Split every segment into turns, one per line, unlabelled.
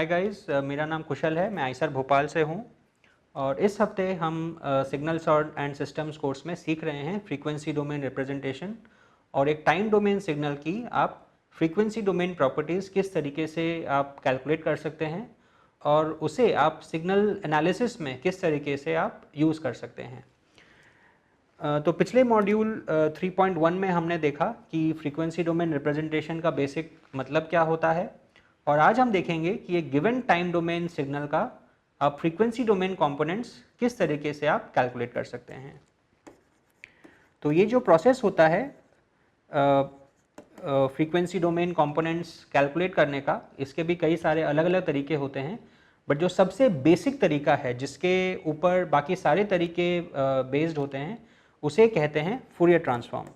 Hi guys, मेरा नाम कुशल है। मैं आईसर भोपाल से हूँ और इस हफ्ते हम सिग्नल्स और एंड सिस्टम्स कोर्स में सीख रहे हैं फ्रीक्वेंसी डोमेन रिप्रेजेंटेशन और एक टाइम डोमेन सिग्नल की आप फ्रीक्वेंसी डोमेन प्रॉपर्टीज़ किस तरीके से आप कैलकुलेट कर सकते हैं और उसे आप सिग्नल एनालिसिस में किस तरीके से आप यूज़ कर सकते हैं। तो पिछले मॉड्यूल 3.1 में हमने देखा कि फ्रीक्वेंसी डोमेन रिप्रेजेंटेशन का बेसिक मतलब क्या होता है और आज हम देखेंगे कि एक गिवन टाइम डोमेन सिग्नल का आप फ्रीक्वेंसी डोमेन कंपोनेंट्स किस तरीके से आप कैलकुलेट कर सकते हैं। तो ये जो प्रोसेस होता है फ्रीक्वेंसी डोमेन कंपोनेंट्स कैलकुलेट करने का, इसके भी कई सारे अलग अलग तरीके होते हैं, बट जो सबसे बेसिक तरीका है जिसके ऊपर बाकी सारे तरीके बेस्ड होते हैं उसे कहते हैं फूरियर ट्रांसफॉर्म।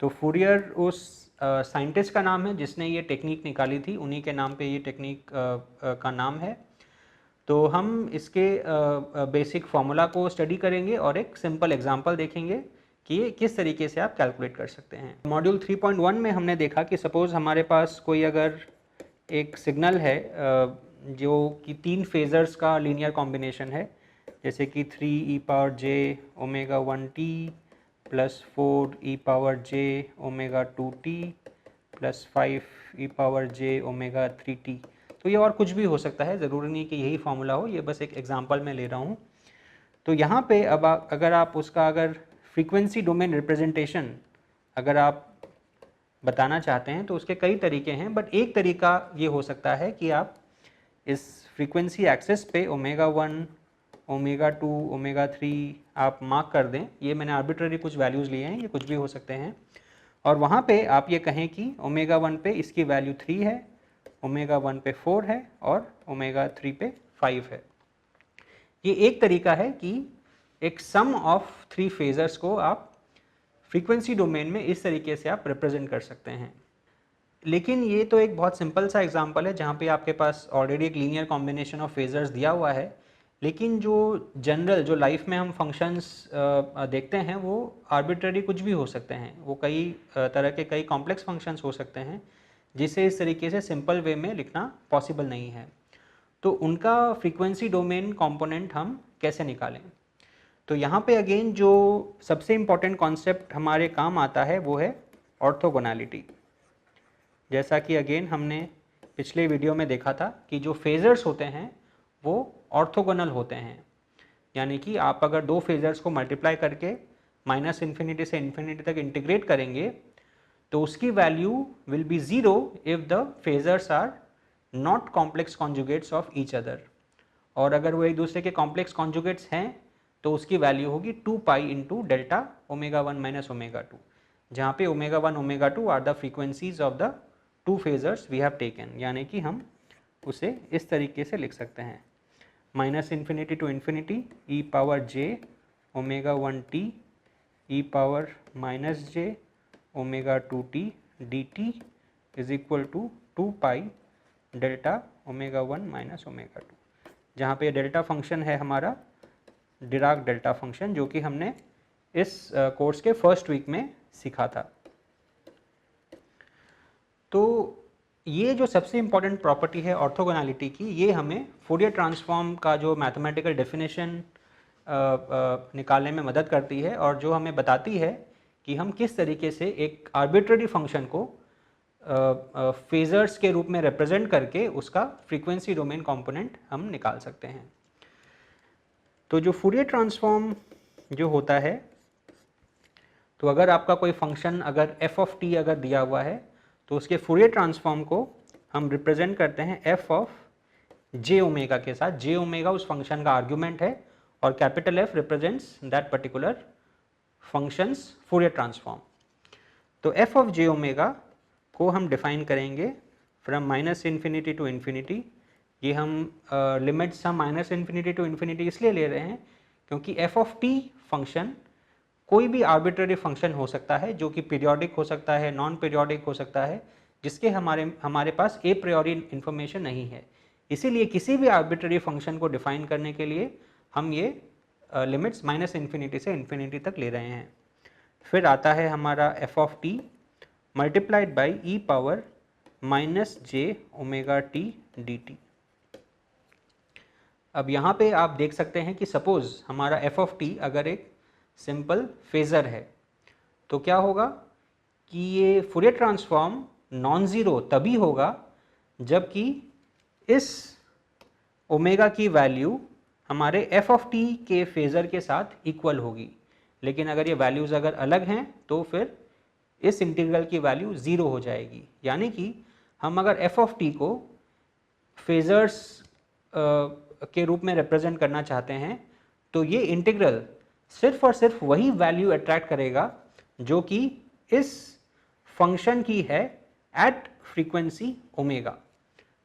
तो फूरियर उस साइंटिस्ट का नाम है जिसने ये टेक्निक निकाली थी, उन्हीं के नाम पे ये टेक्निक का नाम है। तो हम इसके बेसिक फार्मूला को स्टडी करेंगे और एक सिंपल एग्जांपल देखेंगे कि ये किस तरीके से आप कैलकुलेट कर सकते हैं। मॉड्यूल 3.1 में हमने देखा कि सपोज़ हमारे पास कोई अगर एक सिग्नल है जो कि 3 फेजर्स का लीनियर कॉम्बिनेशन है, जैसे कि 3 e power j omega 1t plus 4 e power j omega 2t plus 5 e power j omega 3t। तो ये और कुछ भी हो सकता है, ज़रूरी नहीं कि यही फार्मूला हो, ये बस एक एग्जांपल में ले रहा हूँ। तो यहाँ पे अब अगर आप उसका अगर फ्रीक्वेंसी डोमेन रिप्रेजेंटेशन अगर आप बताना चाहते हैं तो उसके कई तरीके हैं, बट एक तरीका ये हो सकता है कि आप इस फ्रीक्वेंसी एक्सिस पे ओमेगा 1, ओमेगा 2, ओमेगा 3 आप मार्क कर दें। ये मैंने आर्बिट्ररी कुछ वैल्यूज़ लिए हैं, ये कुछ भी हो सकते हैं, और वहाँ पे आप ये कहें कि ओमेगा 1 पे इसकी वैल्यू 3 है, ओमेगा 1 पे 4 है और ओमेगा 3 पे 5 है। ये एक तरीका है कि एक सम ऑफ 3 फेजर्स को आप फ्रीक्वेंसी डोमेन में इस तरीके से आप रिप्रेजेंट कर सकते हैं। लेकिन ये तो एक बहुत सिंपल सा एग्जांपल है जहाँ पे आपके पास ऑलरेडी एक लीनियर कॉम्बिनेशन ऑफ फेजर्स दिया हुआ है, लेकिन जो जनरल जो लाइफ में हम फंक्शंस देखते हैं वो आर्बिट्ररी कुछ भी हो सकते हैं, वो कई तरह के कई कॉम्प्लेक्स फंक्शंस हो सकते हैं जिसे इस तरीके से सिंपल वे में लिखना पॉसिबल नहीं है। तो उनका फ्रीक्वेंसी डोमेन कंपोनेंट हम कैसे निकालें। तो यहाँ पे अगेन जो सबसे इम्पॉर्टेंट कॉन्सेप्ट हमारे काम आता है वो है ऑर्थोगोनैलिटी। जैसा कि अगेन हमने पिछले वीडियो में देखा था कि जो फेजर्स होते हैं वो ऑर्थोगोनल होते हैं, यानी कि आप अगर 2 फेजर्स को मल्टीप्लाई करके -इन्फिनिटी से इन्फिनिटी तक इंटीग्रेट करेंगे तो उसकी value will be 0 if the phasors are not complex conjugates of each other, और अगर वो एक दूसरे के कॉम्प्लेक्स कॉन्जुगेट्स हैं तो उसकी वैल्यू होगी 2 pi into delta omega 1 minus omega 2, जहाँ पे omega 1 omega 2 are the frequencies of the 2 phasors we have taken. यानी कि हम उसे इस तरीके से लिख सकते हैं -infinity to infinity e power j omega 1t e power minus j omega 2t dt is equal to 2 pi delta omega 1 minus omega 2, जहाँ पे डेल्टा फंक्शन है हमारा डिराक डेल्टा फंक्शन, जो कि हमने इस कोर्स के फर्स्ट वीक में सीखा था। तो ये जो सबसे इम्पॉर्टेंट प्रॉपर्टी है ऑर्थोगोनैलिटी की, ये हमें फूरियर ट्रांसफॉर्म का जो मैथमेटिकल डेफिनेशन निकालने में मदद करती है और जो हमें बताती है कि हम किस तरीके से एक आर्बिट्ररी फंक्शन को फेजर्स के रूप में रिप्रेजेंट करके उसका फ्रीक्वेंसी डोमेन कंपोनेंट हम निकाल सकते हैं। तो जो फूरियर ट्रांसफॉर्म जो होता है, तो अगर आपका कोई फंक्शन अगर f ऑफ t अगर दिया हुआ है तो उसके फूरियर ट्रांसफॉर्म को हम रिप्रेजेंट करते हैं f ऑफ j ओमेगा के साथ। j ओमेगा उस फंक्शन का आर्ग्यूमेंट है और capital F represents that particular functions Fourier transform. तो f ऑफ j ओमेगा को हम डिफाइन करेंगे फ्रॉम -इन्फिनिटी टू इन्फिनिटी। ये हम लिमिट्स हम -इन्फिनिटी टू इन्फिनिटी इसलिए ले रहे हैं क्योंकि f ऑफ t फंक्शन कोई भी आर्बिट्ररी फंक्शन हो सकता है, जो कि पीरियोडिक हो सकता है, नॉन पीरियोडिक हो सकता है, जिसके हमारे पास ए प्रायोरी इन्फॉर्मेशन नहीं है। इसीलिए किसी भी आर्बिट्ररी फंक्शन को डिफाइन करने के लिए हम ये लिमिट्स -इन्फिनिटी से इन्फिनिटी तक ले रहे हैं। फिर आता है हमारा f of t, multiplied by E power minus J omega T D T. अब यहाँ पे आप देख सकते हैं कि सपोज हमारा एफ ऑफ टी अगर एक सिंपल फेज़र है तो क्या होगा कि ये फूरियर ट्रांसफॉर्म नॉन ज़ीरो तभी होगा जबकि इस ओमेगा की वैल्यू हमारे एफ ऑफ टी के फेज़र के साथ इक्वल होगी। लेकिन अगर ये वैल्यूज़ अगर अलग हैं तो फिर इस इंटीग्रल की वैल्यू ज़ीरो हो जाएगी। यानी कि हम अगर एफ ऑफ टी को फेज़र्स के रूप में रिप्रेजेंट करना चाहते हैं तो ये इंटीग्रल सिर्फ और सिर्फ वही वैल्यू अट्रैक्ट करेगा जो कि इस फंक्शन की है एट फ्रीक्वेंसी ओमेगा।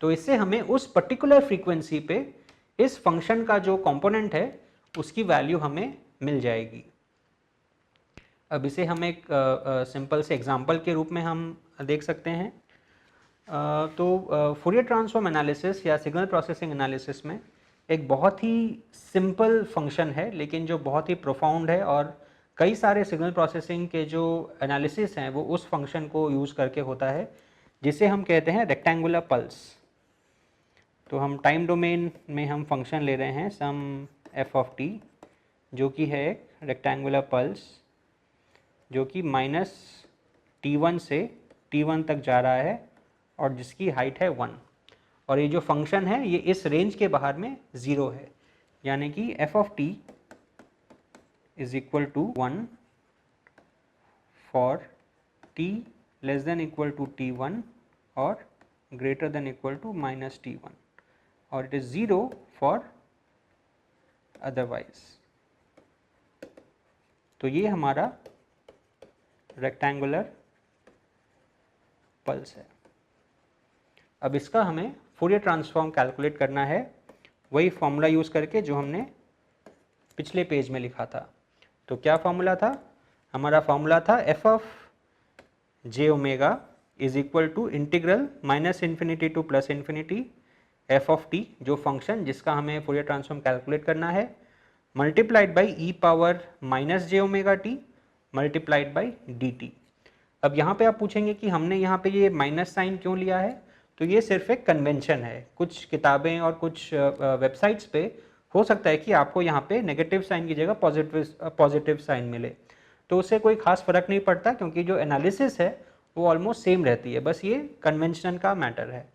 तो इससे हमें उस पर्टिकुलर फ्रीक्वेंसी पे इस फंक्शन का जो कंपोनेंट है उसकी वैल्यू हमें मिल जाएगी। अब इसे हम एक सिंपल से एग्जांपल के रूप में हम देख सकते हैं। तो फूरियर ट्रांसफॉर्म एनालिसिस या सिग्नल प्रोसेसिंग एनालिसिस में एक बहुत ही सिंपल फंक्शन है लेकिन जो बहुत ही प्रोफाउंड है और कई सारे सिग्नल प्रोसेसिंग के जो एनालिसिस हैं वो उस फंक्शन को यूज़ करके होता है जिसे हम कहते हैं रेक्टेंगुलर पल्स। तो हम टाइम डोमेन में हम फंक्शन ले रहे हैं सम एफ ऑफ टी जो कि है एक रेक्टेंगुलर पल्स जो कि माइनस t1 से t1 तक जा रहा है और जिसकी हाइट है 1 और ये जो फंक्शन है ये इस रेंज के बाहर में 0 है। यानी कि F of T is equal to 1 for t less than equal to t1 और greater than equal to minus t1 और इट इज 0 फॉर अदरवाइज। तो ये हमारा रेक्टेंगुलर पल्स है। अब इसका हमें फूरियर ट्रांसफॉर्म कैलकुलेट करना है वही फॉर्मूला यूज़ करके जो हमने पिछले पेज में लिखा था। तो क्या फॉर्मूला था? हमारा फॉर्मूला था F of J omega is equal to integral minus infinity to plus infinity F of T जो फंक्शन जिसका हमें फूरियर ट्रांसफॉर्म कैलकुलेट करना है multiplied by E power minus J omega T multiplied by D T. अब यहाँ पे आप पूछेंगे कि हमने यहाँ पे ये माइनस साइन क्यों लिया है? तो ये सिर्फ एक कन्वेंशन है। कुछ किताबें और कुछ वेबसाइट्स पे हो सकता है कि आपको यहाँ पे नेगेटिव साइन की जगह पॉजिटिव साइन मिले, तो उससे कोई खास फर्क नहीं पड़ता क्योंकि जो एनालिसिस है वो ऑलमोस्ट सेम रहती है, बस ये कन्वेंशन का मैटर है।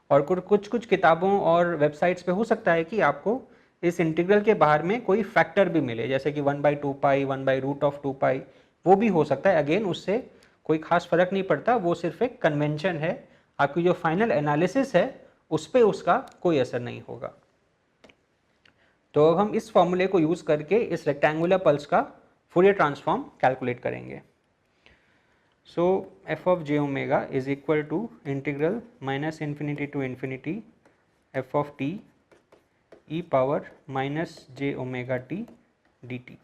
और कुछ किताबों और वेबसाइट्स पे हो सकता है कि आपको इस इंटीग्रल के बाहर में कोई फैक्टर भी मिले, जैसे कि 1/2 पाई 1/√2 पाई, वो भी हो सकता है। अगेन उससे कोई खास फर्क नहीं पड़ता, वो सिर्फ एक कन्वेंशन है। आपकी जो फाइनल एनालिसिस है उस पर उसका कोई असर नहीं होगा। तो अब हम इस फॉर्मूले को यूज़ करके इस रेक्टेंगुलर पल्स का फूरियर ट्रांसफॉर्म कैलकुलेट करेंगे। So F of J omega is equal to integral minus infinity to infinity F of T E power minus J omega T D T.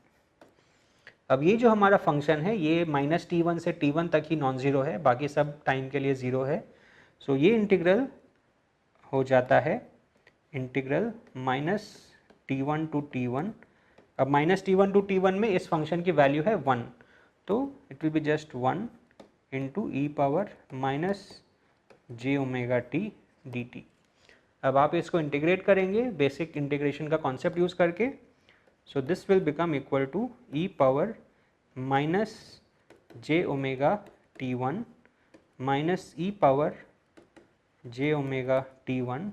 अब ये जो हमारा फंक्शन है ये माइनस t1 से t1 तक ही non zero है, बाकी सब टाइम के लिए ज़ीरो है। सो ये इंटीग्रल हो जाता है integral minus t1 to t1। अब माइनस t1 टू t1 में इस फंक्शन की वैल्यू है 1, तो it will be just 1 into E power minus J omega T D T. अब आप इसको इंटीग्रेट करेंगे बेसिक इंटीग्रेशन का कॉन्सेप्ट यूज़ करके। So this will become equal to e power minus j omega t1 minus e power j omega t1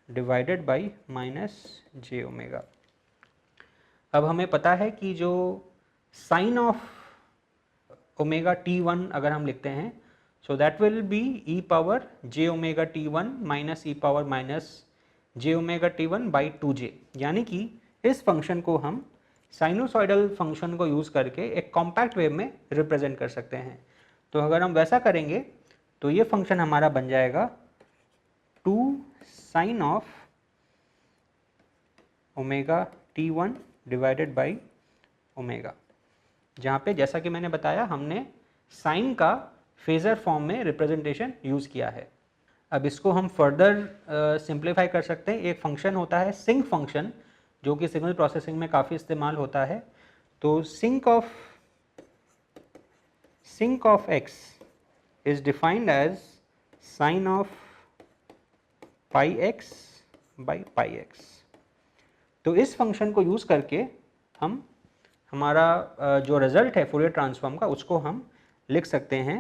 divided by minus j omega। अब हमें पता है कि जो साइन ऑफ ओमेगा t1 अगर हम लिखते हैं so that will be e power j omega t1 minus e power minus j omega t1 by 2j। यानी कि इस फंक्शन को हम साइनोसॉइडल फंक्शन को यूज़ करके एक कॉम्पैक्ट वे में रिप्रेजेंट कर सकते हैं। तो अगर हम वैसा करेंगे तो ये फंक्शन हमारा बन जाएगा 2 sine of omega t1 divided by omega, जहाँ पे जैसा कि मैंने बताया हमने साइन का फेज़र फॉर्म में रिप्रेजेंटेशन यूज़ किया है। अब इसको हम फर्दर सिंप्लीफाई कर सकते हैं। एक फंक्शन होता है सिंक फंक्शन जो कि सिग्नल प्रोसेसिंग में काफ़ी इस्तेमाल होता है। तो sinc of sinc of x is defined as sin of pi x by pi x। तो इस फंक्शन को यूज़ करके हम हमारा जो रिजल्ट है फूरियर ट्रांसफॉर्म का उसको हम लिख सकते हैं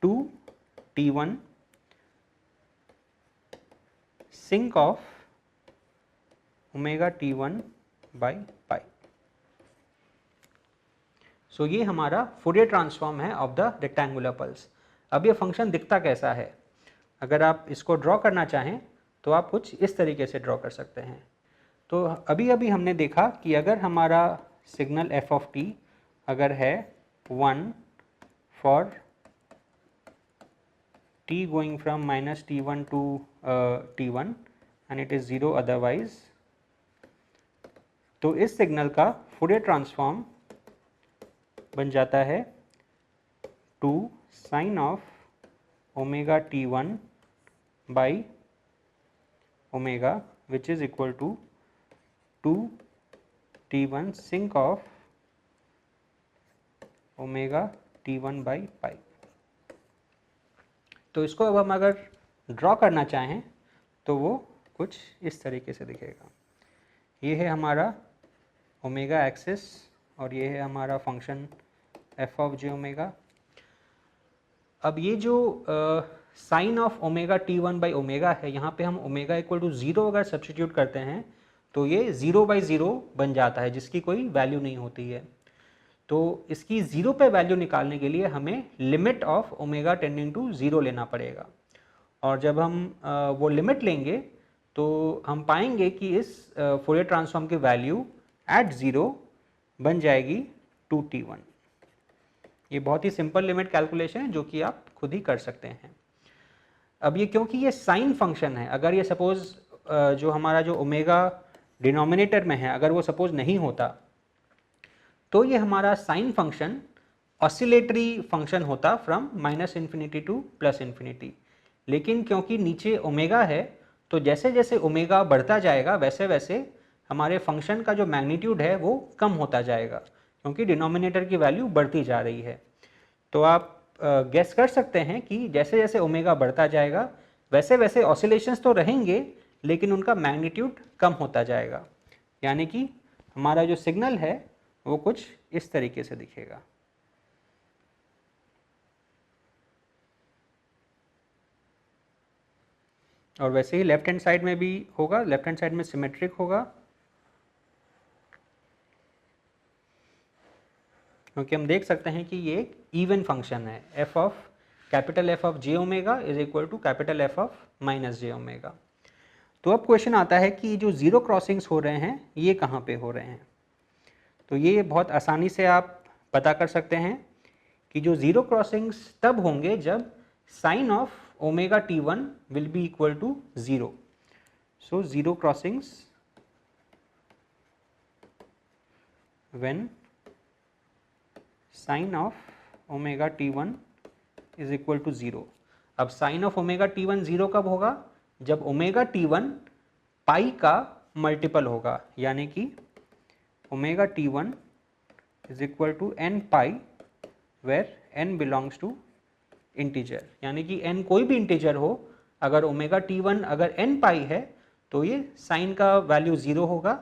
2t1 sinc of omega t1 by pi। सो ये हमारा फूरियर ट्रांसफॉर्म है ऑफ द रेक्टेंगुलर पल्स। अब ये फंक्शन दिखता कैसा है, अगर आप इसको ड्रॉ करना चाहें तो आप कुछ इस तरीके से ड्रॉ कर सकते हैं। तो अभी अभी हमने देखा कि अगर हमारा सिग्नल f ऑफ t अगर है 1 for t going from -t1 to t1 and it is 0 otherwise, तो इस सिग्नल का फूरियर ट्रांसफॉर्म बन जाता है 2 sin of omega t1 by omega which is equal to 2t1 sinc of omega t1 by pi. तो इसको अब हम अगर ड्रॉ करना चाहें तो वो कुछ इस तरीके से दिखेगा। ये है हमारा ओमेगा एक्सिस और ये है हमारा function f of J omega. अब ये जो sine of omega t1 by omega है, यहाँ पे हम ओमेगा इक्वल टू 0 अगर सब्सटीट्यूट करते हैं तो ये 0 बाई 0 बन जाता है जिसकी कोई वैल्यू नहीं होती है। तो इसकी 0 पे वैल्यू निकालने के लिए हमें limit of omega tending to 0 लेना पड़ेगा, और जब हम वो लिमिट लेंगे तो हम पाएंगे कि इस फूरियर ट्रांसफॉर्म की वैल्यू एट 0 बन जाएगी 2t1। ये बहुत ही सिंपल लिमिट कैलकुलेशन है जो कि आप खुद ही कर सकते हैं। अब ये क्योंकि ये साइन फंक्शन है, अगर ये सपोज जो हमारा जो ओमेगा डिनोमिनेटर में है अगर वो सपोज नहीं होता तो ये हमारा साइन फंक्शन ऑसिलेटरी फंक्शन होता फ्रॉम -इन्फिनिटी टू +इन्फिनिटी। लेकिन क्योंकि नीचे ओमेगा है तो जैसे जैसे ओमेगा बढ़ता जाएगा वैसे वैसे हमारे फंक्शन का जो मैग्नीट्यूड है वो कम होता जाएगा क्योंकि डिनोमिनेटर की वैल्यू बढ़ती जा रही है। तो आप गेस कर सकते हैं कि जैसे जैसे ओमेगा बढ़ता जाएगा वैसे वैसे ऑसिलेशंस तो रहेंगे लेकिन उनका मैग्नीट्यूड कम होता जाएगा, यानी कि हमारा जो सिग्नल है वो कुछ इस तरीके से दिखेगा। और वैसे ही लेफ्ट हैंड साइड में भी होगा, लेफ्ट हैंड साइड में सिमेट्रिक होगा क्योंकि हम देख सकते हैं कि ये एक इवन फंक्शन है। f of J omega is equal to capital F of minus J omega. तो अब क्वेश्चन आता है कि जो जीरो क्रॉसिंग्स हो रहे हैं ये कहाँ पे हो रहे हैं। तो ये बहुत आसानी से आप पता कर सकते हैं कि जो जीरो क्रॉसिंग्स तब होंगे जब sine of omega t1 will be equal to 0। So zero crossings when sine of omega t1 is equal to 0। अब साइन ऑफ ओमेगा t1 0 कब होगा, जब ओमेगा t1 पाई का मल्टीपल होगा, यानी कि omega t1 is equal to n pi where n belongs to integer, यानी कि n कोई भी इंटीजर हो अगर ओमेगा t1 अगर n पाई है तो ये साइन का वैल्यू 0 होगा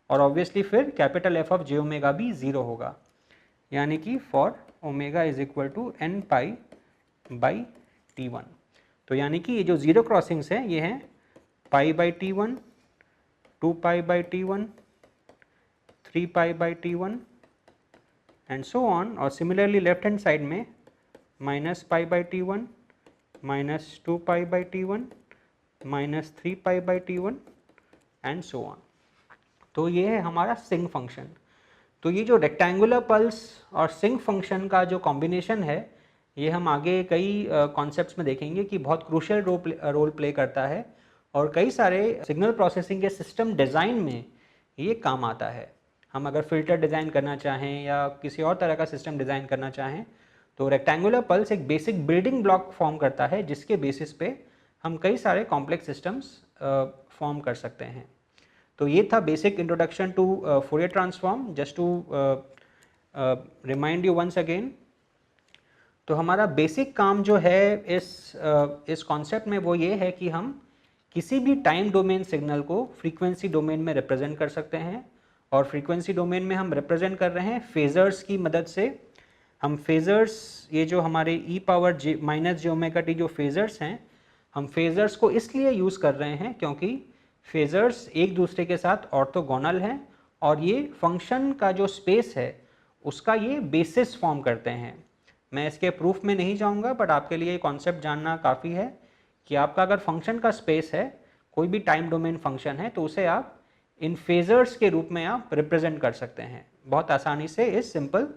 और ऑब्वियसली फिर capital F of J omega भी 0 होगा, यानी कि for omega is equal to n pi by t1। तो यानी कि ये जो जीरो क्रॉसिंग्स हैं ये हैं पाई by t1, 2 pi by t1, 3 pi by t1 and so on. और सिमिलरली लेफ्ट हैंड साइड में minus pi by t1, minus 2 pi by t1, minus 3 pi by t1 and so on. तो ये है हमारा sinc function. तो ये जो rectangular pulse और सिंक फंक्शन का जो कॉम्बिनेशन है ये हम आगे कई कॉन्सेप्ट्स में देखेंगे कि बहुत क्रूशियल रोल प्ले करता है और कई सारे सिग्नल प्रोसेसिंग के सिस्टम डिज़ाइन में ये काम आता है। हम अगर फिल्टर डिज़ाइन करना चाहें या किसी और तरह का सिस्टम डिज़ाइन करना चाहें तो रेक्टेंगुलर पल्स एक बेसिक बिल्डिंग ब्लॉक फॉर्म करता है जिसके बेसिस पे हम कई सारे कॉम्प्लेक्स सिस्टम्स फॉर्म कर सकते हैं। तो ये था basic introduction to Fourier transform. Just to remind you once again तो हमारा बेसिक काम जो है इस कॉन्सेप्ट में वो ये है कि हम किसी भी टाइम डोमेन सिग्नल को फ्रीक्वेंसी डोमेन में रिप्रेजेंट कर सकते हैं, और फ्रीक्वेंसी डोमेन में हम रिप्रेजेंट कर रहे हैं फेजर्स की मदद से। हम फेजर्स, ये जो हमारे e⁻j⁻ जो फेजर्स हैं, हम फेजर्स को इसलिए यूज़ कर रहे हैं क्योंकि फेजर्स एक दूसरे के साथ ऑर्थोगोनल हैं और ये फंक्शन का जो स्पेस है उसका ये बेसिस फॉर्म करते हैं। मैं इसके प्रूफ में नहीं जाऊंगा, बट आपके लिए कॉन्सेप्ट जानना काफ़ी है कि आपका अगर फंक्शन का स्पेस है, कोई भी टाइम डोमेन फंक्शन है, तो उसे आप इन फेजर्स के रूप में आप रिप्रेजेंट कर सकते हैं बहुत आसानी से इस सिंपल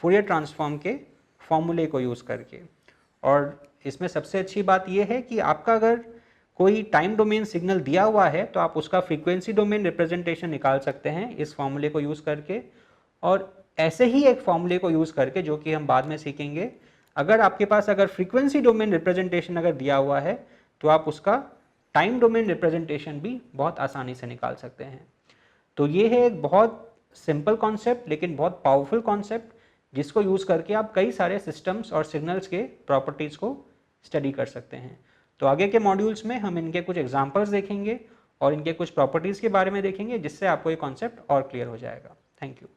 फूरियर ट्रांसफॉर्म के फॉर्मूले को यूज़ करके। और इसमें सबसे अच्छी बात यह है कि आपका अगर कोई टाइम डोमेन सिग्नल दिया हुआ है तो आप उसका फ्रीक्वेंसी डोमेन रिप्रेजेंटेशन निकाल सकते हैं इस फॉर्मूले को यूज़ करके। और ऐसे ही एक फॉर्मूले को यूज़ करके, जो कि हम बाद में सीखेंगे, अगर आपके पास अगर फ्रीक्वेंसी डोमेन रिप्रेजेंटेशन अगर दिया हुआ है तो आप उसका टाइम डोमेन रिप्रेजेंटेशन भी बहुत आसानी से निकाल सकते हैं। तो ये है एक बहुत सिंपल कॉन्सेप्ट लेकिन बहुत पावरफुल कॉन्सेप्ट, जिसको यूज़ करके आप कई सारे सिस्टम्स और सिग्नल्स के प्रॉपर्टीज़ को स्टडी कर सकते हैं। तो आगे के मॉड्यूल्स में हम इनके कुछ एग्जांपल्स देखेंगे और इनके कुछ प्रॉपर्टीज़ के बारे में देखेंगे, जिससे आपको ये कॉन्सेप्ट और क्लियर हो जाएगा। Thank you.